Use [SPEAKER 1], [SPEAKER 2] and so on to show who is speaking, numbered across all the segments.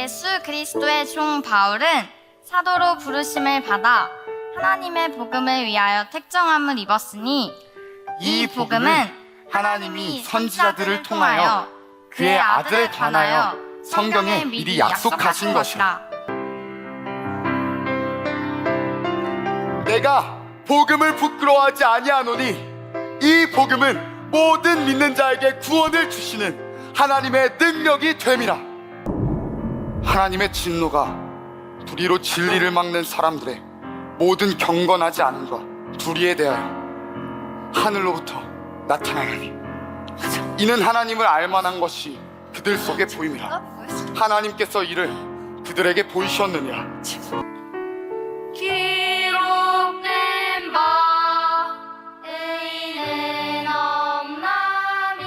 [SPEAKER 1] 예수 그리스도의 종 바울은 사도로 부르심을 받아 하나님의 복음을 위하여 택정함을 입었으니 이 복음은
[SPEAKER 2] 하나님이 선지자들을 통하여 그의 아들에 관하여 성경에 미리 약속하신 것이라. 내가 복음을 부끄러워하지 아니하노니 이 복음은 모든 믿는 자에게 구원을 주시는 하나님의 능력이 됨이라. 하나님의 진노가 불의로 진리를 막는 사람들의 모든 경건하지 않음과 불의에 대하여 하늘로부터 나타나나니 이는 하나님을 알만한 것이 그들 속에 보임이라. 하나님께서 이를 그들에게 보이셨느니라.
[SPEAKER 1] 기록된 바 의인은 없나니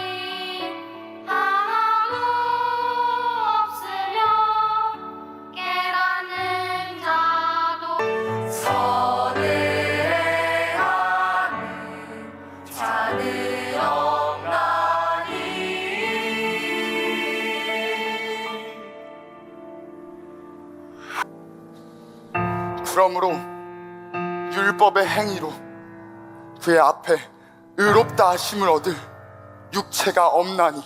[SPEAKER 1] 하나도 없으며 깨닫는 자도 선을 행하는 자는 없나니.
[SPEAKER 2] 그러므로 율법의 행위로 그의 앞에 의롭다 하심을 얻을 육체가 없나니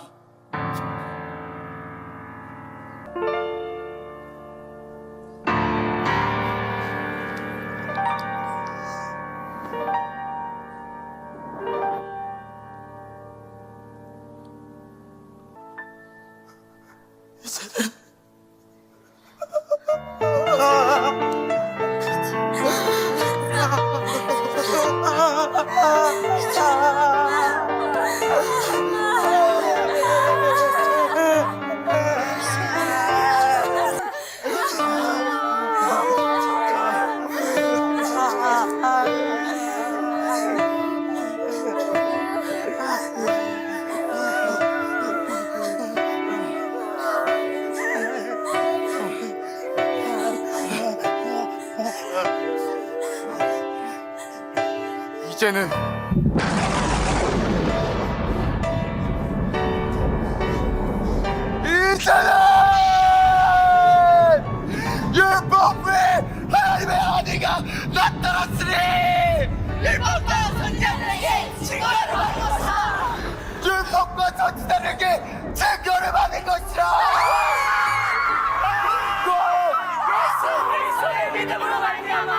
[SPEAKER 2] 이제는 율법에 하나님의 아내가 나타났으니 율법과 선지자들에게 증거를 받은 것이라. 율법과 선지자들에게 증거를 받은 것이라.
[SPEAKER 3] 예수 그리스도의 믿음으로 말미암아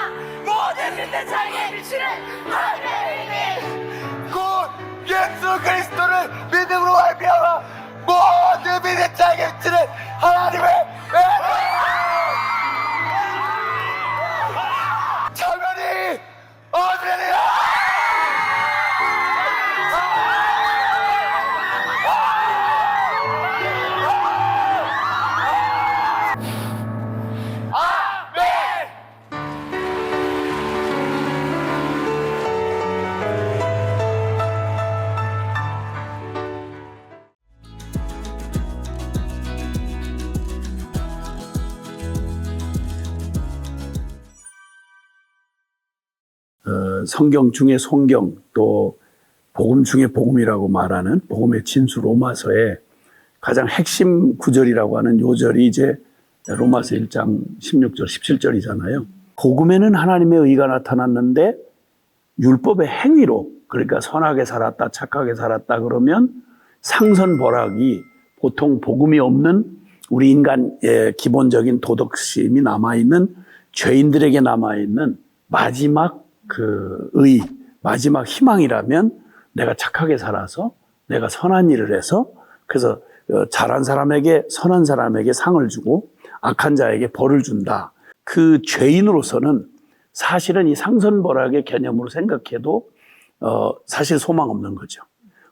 [SPEAKER 3] 모든 믿는 자에게 미치는 하나님의 은혜.
[SPEAKER 2] 곧 예수 그리스도를 믿음으로 말미암아 모든 믿는 자에게 미치는 하나님의 은혜. 자면이 얻으리라.
[SPEAKER 4] 성경 중에 성경, 또 복음 중에 복음이라고 말하는 복음의 진수 로마서의 가장 핵심 구절이라고 하는 요절이 이제 로마서 1장 16절, 17절이잖아요. 복음에는 하나님의 의가 나타났는데 율법의 행위로, 그러니까 선하게 살았다, 착하게 살았다 그러면 상선벌악이 보통 복음이 없는 우리 인간의 기본적인 도덕심이 남아있는 죄인들에게 남아있는 마지막 마지막 희망이라면 내가 착하게 살아서 내가 선한 일을 해서 그래서 잘한 사람에게 선한 사람에게 상을 주고 악한 자에게 벌을 준다. 그 죄인으로서는 사실은 이 상선벌악의 개념으로 생각해도 사실 소망 없는 거죠.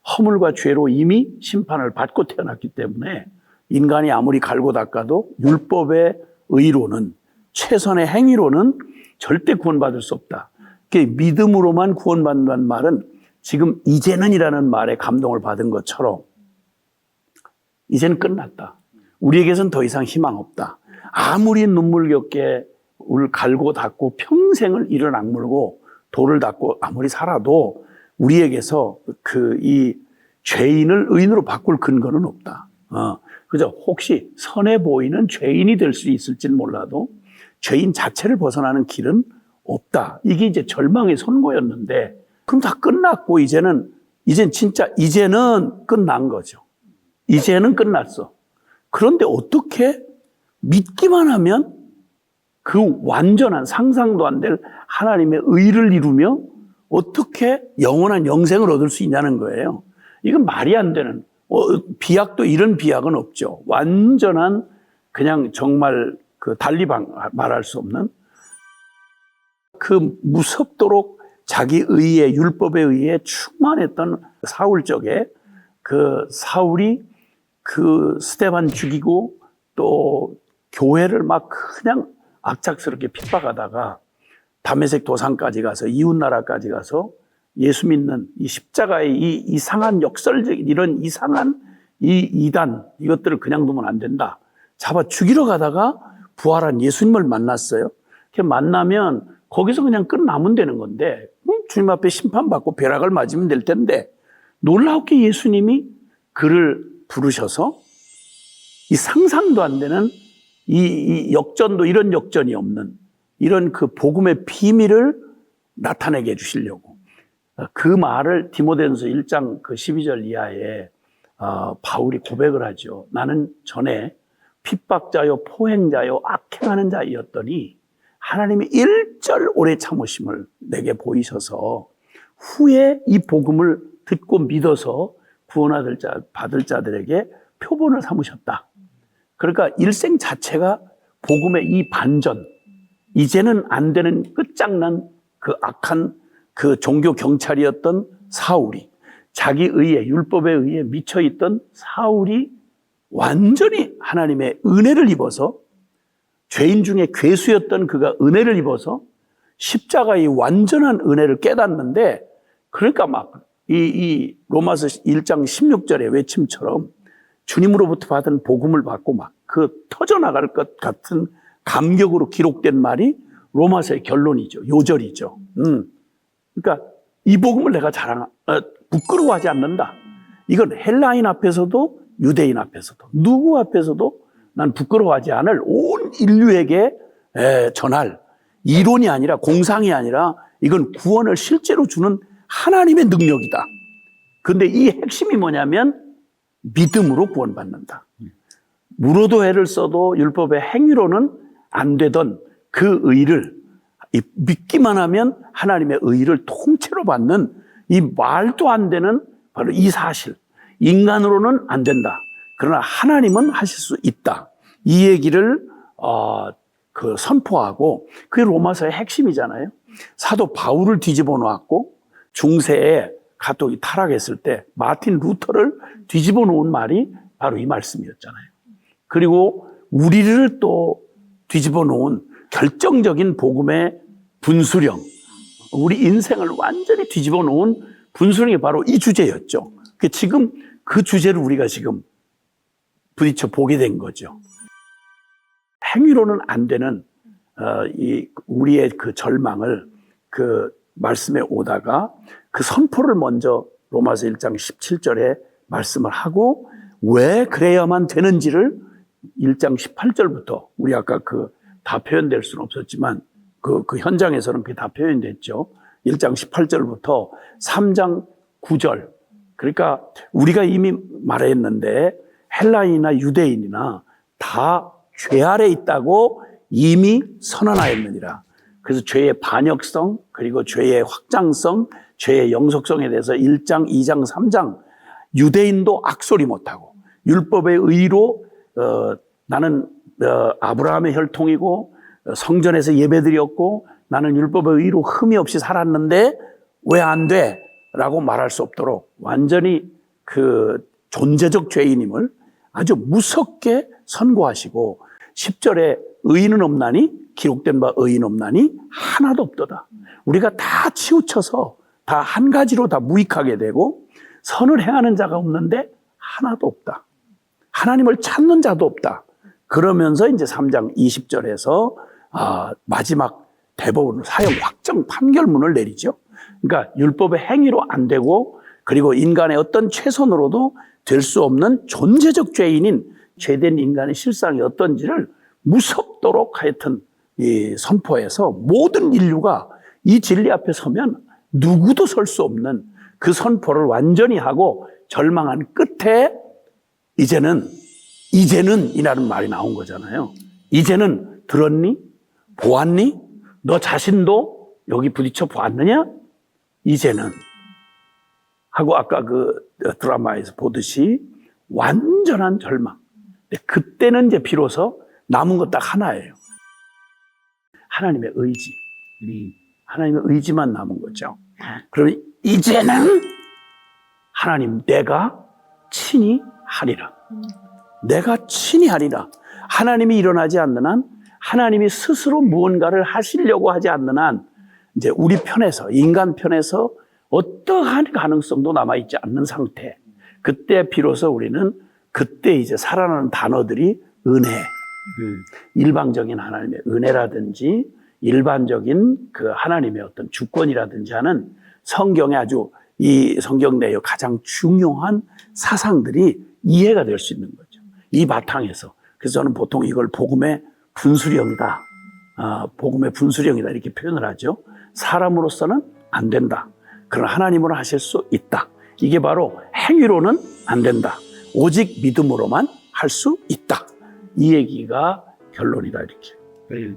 [SPEAKER 4] 허물과 죄로 이미 심판을 받고 태어났기 때문에 인간이 아무리 갈고 닦아도 율법의 의로는 최선의 행위로는 절대 구원받을 수 없다. 믿음으로만 구원받는다는 말은 지금 이제는이라는 말에 감동을 받은 것처럼 이제는 끝났다. 우리에게선 더 이상 희망 없다. 아무리 눈물겹게 갈고 닦고 평생을 이를 악물고 돌을 닦고 아무리 살아도 우리에게서 이 죄인을 의인으로 바꿀 근거는 없다. 그죠? 혹시 선해 보이는 죄인이 될 수 있을지는 몰라도 죄인 자체를 벗어나는 길은 없다. 이게 이제 절망의 선고였는데, 그럼 다 끝났고, 이제는 끝난 거죠. 이제는 끝났어. 그런데 어떻게 믿기만 하면 그 완전한 상상도 안 될 하나님의 의를 이루며 어떻게 영원한 영생을 얻을 수 있냐는 거예요. 이건 말이 안 되는, 비약도 이런 비약은 없죠. 완전한, 그냥 정말 달리 말할 수 없는 그 무섭도록 자기 의에, 율법에 의해 충만했던 사울 쪽에 그 사울이 그 스데반 죽이고 또 교회를 막 그냥 악착스럽게 핍박하다가 다메섹 도상까지 가서 이웃나라까지 가서 예수 믿는 이 십자가의 이 이상한 역설적인 이런 이상한 이 이단, 이것들을 그냥 두면 안 된다. 잡아 죽이러 가다가 부활한 예수님을 만났어요. 이렇게 만나면 거기서 그냥 끝나면 되는 건데, 주님 앞에 심판받고 벼락을 맞으면 될 텐데, 놀랍게 예수님이 그를 부르셔서 이 상상도 안 되는 이 역전도 이런 역전이 없는 이런 그 복음의 비밀을 나타내게 해주시려고. 그 말을 디모데전서 1장 그 12절 이하에 바울이 고백을 하죠. 나는 전에 핍박자요, 포행자요, 악행하는 자였더니 하나님의 일절 오래 참으심을 내게 보이셔서 후에 이 복음을 듣고 믿어서 구원 받을 자들에게 표본을 삼으셨다. 그러니까 일생 자체가 복음의 이 반전, 이제는 안 되는 끝장난 그 악한 그 종교 경찰이었던 사울이, 자기 의에, 율법에 의해 미쳐있던 사울이 완전히 하나님의 은혜를 입어서, 죄인 중에 괴수였던 그가 은혜를 입어서 십자가의 완전한 은혜를 깨닫는데, 그러니까 막 이 로마서 1장 16절의 외침처럼 주님으로부터 받은 복음을 받고 막 그 터져나갈 것 같은 감격으로 기록된 말이 로마서의 결론이죠. 요절이죠. 그러니까 이 복음을 내가 부끄러워하지 않는다. 이건 헬라인 앞에서도 유대인 앞에서도 누구 앞에서도 난 부끄러워하지 않을 온 인류에게 전할 이론이 아니라 공상이 아니라 이건 구원을 실제로 주는 하나님의 능력이다. 그런데 이 핵심이 뭐냐면 믿음으로 구원받는다. 물어도 해를 써도 율법의 행위로는 안 되던 그 의를 믿기만 하면 하나님의 의를 통째로 받는 이 말도 안 되는 바로 이 사실. 인간으로는 안 된다. 그러나 하나님은 하실 수 있다. 이 얘기를 선포하고 그게 로마서의 핵심이잖아요. 사도 바울을 뒤집어 놓았고 중세에 가톨릭이 타락했을 때 마틴 루터를 뒤집어 놓은 말이 바로 이 말씀이었잖아요. 그리고 우리를 또 뒤집어 놓은 결정적인 복음의 분수령, 우리 인생을 완전히 뒤집어 놓은 분수령이 바로 이 주제였죠. 지금 그 주제를 우리가 지금 부딪혀 보게 된 거죠. 행위로는 안 되는 우리의 그 절망을 그 말씀에 오다가 그 선포를 먼저 로마서 1장 17절에 말씀을 하고 왜 그래야만 되는지를 1장 18절부터 우리 아까 다 표현될 수는 없었지만 그 현장에서는 그게 다 표현됐죠. 1장 18절부터 3장 9절. 그러니까 우리가 이미 말했는데 헬라인이나 유대인이나 다 죄 아래 있다고 이미 선언하였느니라. 그래서 죄의 반역성, 그리고 죄의 확장성, 죄의 영속성에 대해서 1장, 2장, 3장 유대인도 악소리 못하고 율법의 의로 나는 아브라함의 혈통이고 성전에서 예배드렸고 나는 율법의 의로 흠이 없이 살았는데 왜 안 돼? 라고 말할 수 없도록 완전히 그 존재적 죄인임을 아주 무섭게 선고하시고 10절에 의인은 없나니 기록된 바 의인 없나니 하나도 없도다. 우리가 다 치우쳐서 다 한 가지로 다 무익하게 되고 선을 행하는 자가 없는데 하나도 없다. 하나님을 찾는 자도 없다. 그러면서 이제 3장 20절에서 마지막 대법원 사형 확정 판결문을 내리죠. 그러니까 율법의 행위로 안 되고 그리고 인간의 어떤 최선으로도 될 수 없는 존재적 죄인인 죄된 인간의 실상이 어떤지를 무섭도록 하여튼 선포해서 모든 인류가 이 진리 앞에 서면 누구도 설 수 없는 그 선포를 완전히 하고 절망한 끝에 이제는 이라는 말이 나온 거잖아요. 이제는 들었니? 보았니? 너 자신도 여기 부딪혀 보았느냐? 이제는 하고 아까 그 드라마에서 보듯이 완전한 절망. 그때는 이제 비로소 남은 것 딱 하나예요. 하나님의 의지. 하나님의 의지만 남은 거죠. 그러면 이제는 하나님 내가 친히 하리라. 내가 친히 하리라. 하나님이 일어나지 않는 한, 하나님이 스스로 무언가를 하시려고 하지 않는 한, 이제 우리 편에서, 인간 편에서 어떠한 가능성도 남아있지 않는 상태. 그때 비로소 우리는 그때 이제 살아나는 단어들이 은혜, 일방적인 하나님의 은혜라든지 일반적인 그 하나님의 어떤 주권이라든지 하는 성경의 아주 이 성경 내의 가장 중요한 사상들이 이해가 될 수 있는 거죠. 이 바탕에서. 그래서 저는 보통 이걸 복음의 분수령이다. 복음의 분수령이다. 이렇게 표현을 하죠. 사람으로서는 안 된다. 그러나 하나님으로 하실 수 있다. 이게 바로 행위로는 안 된다. 오직 믿음으로만 할 수 있다. 이 얘기가 결론이다. 이렇게.